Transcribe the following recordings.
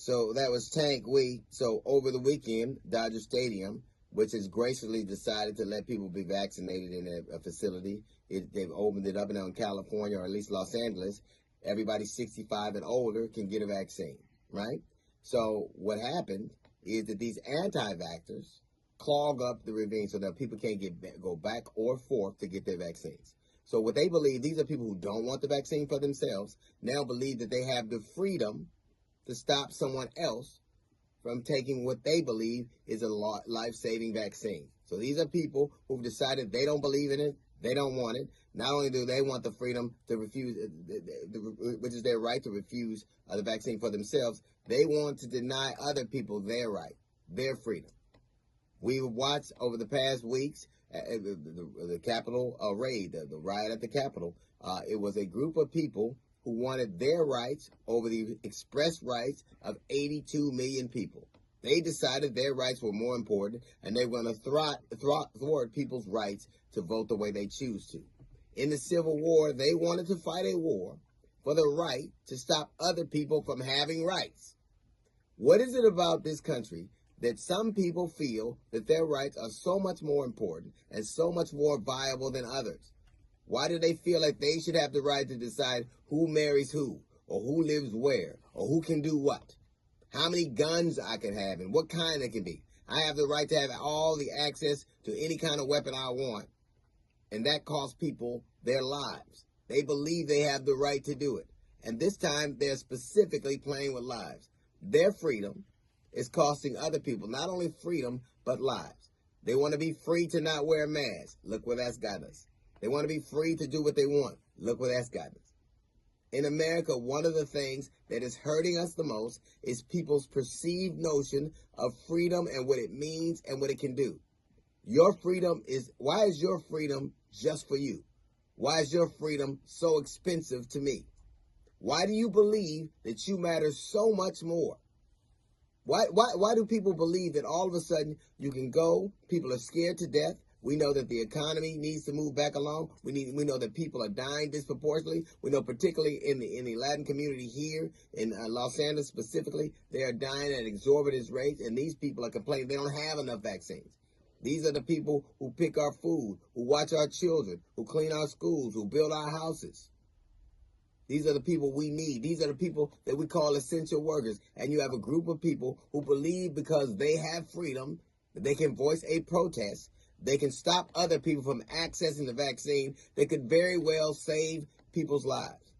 So that was Tank Week. So over the weekend, Dodger Stadium, which has graciously decided to let people be vaccinated in a facility, they've opened it up now in California, or at least Los Angeles. Everybody 65 and older can get a vaccine, right? So what happened is that these anti-vaxxers clog up the ravine so that people can't go back or forth to get their vaccines. So what they believe, these are people who don't want the vaccine for themselves, now believe that they have the freedom to stop someone else from taking what they believe is a life-saving vaccine. So these are people who've decided they don't believe in it, they don't want it. Not only do they want the freedom to refuse, which is their right to refuse the vaccine for themselves, they want to deny other people their right, their freedom. We've watched over the past weeks the Capitol raid, the riot at the Capitol. It was a group of people who wanted their rights over the express rights of 82 million people. They decided their rights were more important, and they were going to thwart people's rights to vote the way they choose to. In the Civil War, they wanted to fight a war for the right to stop other people from having rights. What is it about this country that some people feel that their rights are so much more important and so much more viable than others? Why do they feel like they should have the right to decide who marries who, or who lives where, or who can do what? How many guns I can have and what kind it can be. I have the right to have all the access to any kind of weapon I want. And that costs people their lives. They believe they have the right to do it. And this time they're specifically playing with lives. Their freedom is costing other people not only freedom, but lives. They want to be free to not wear a mask. Look where that's got us. They want to be free to do what they want. Look where that's got us. In America, one of the things that is hurting us the most is people's perceived notion of freedom and what it means and what it can do. Your freedom is, why is your freedom just for you? Why is your freedom so expensive to me? Why do you believe that you matter so much more? Why do people believe that all of a sudden you can go, people are scared to death? We know that the economy needs to move back along. We know that people are dying disproportionately. We know particularly in the Latin community here in Los Angeles specifically, they are dying at exorbitant rates, and these people are complaining they don't have enough vaccines. These are the people who pick our food, who watch our children, who clean our schools, who build our houses. These are the people we need. These are the people that we call essential workers. And you have a group of people who believe because they have freedom, that they can voice a protest, they can stop other people from accessing the vaccine that could very well save people's lives.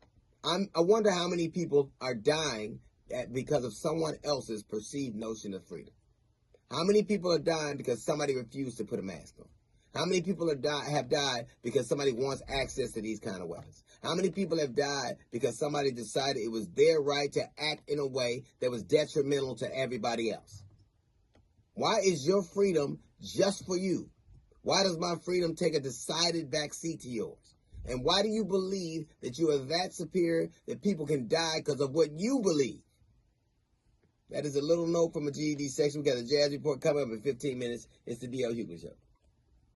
I wonder how many people are dying because of someone else's perceived notion of freedom. How many people are dying because somebody refused to put a mask on? How many people have died because somebody wants access to these kind of weapons? How many people have died because somebody decided it was their right to act in a way that was detrimental to everybody else? Why is your freedom just for you? Why does my freedom take a decided backseat to yours? And why do you believe that you are that superior that people can die because of what you believe? That is a little note from a GED section. We got a jazz report coming up in 15 minutes. It's the D.L. Hughley Show.